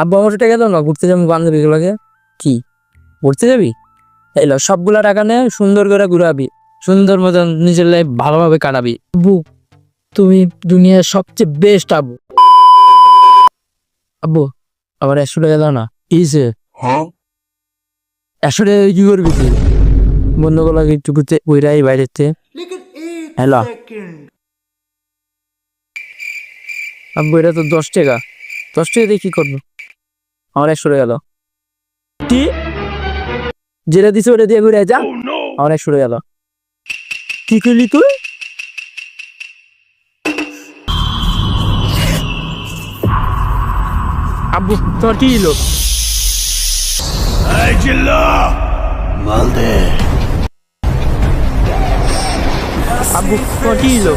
আব্বু আমার টাকা দাও না, ঘুরতে যাবো বান্ধবীগুলোকে। কি ঘুরতে যাবি? এলো সবগুলা টাকা নে, সুন্দর করে ঘুরাবি, সুন্দর মতন নিজের লাইফ ভালোভাবে কাটাবি। আব্বু তুমি দুনিয়ার সবচেয়ে বেস্ট আব্বু। আব্বু আবার 100 টাকা দাও না। কিসে? 100 টাকা কি করবি তুই? বন্ধুগুলোকে একটু ঘুরতে ওইরাই বাইরেতে। হ্যালো আব্বু, এটা তো 10 টাকা। 10 টাকা দিয়ে কি করবো? আমার 100 টাকা দাও। কি যেটা দিছে ওটা দিয়ে ঘুরে যা। আমার 100 টাকা দাও। কি করলি তুই? আব্বু তোর কি হলো? আব্বু তোর কি হলো?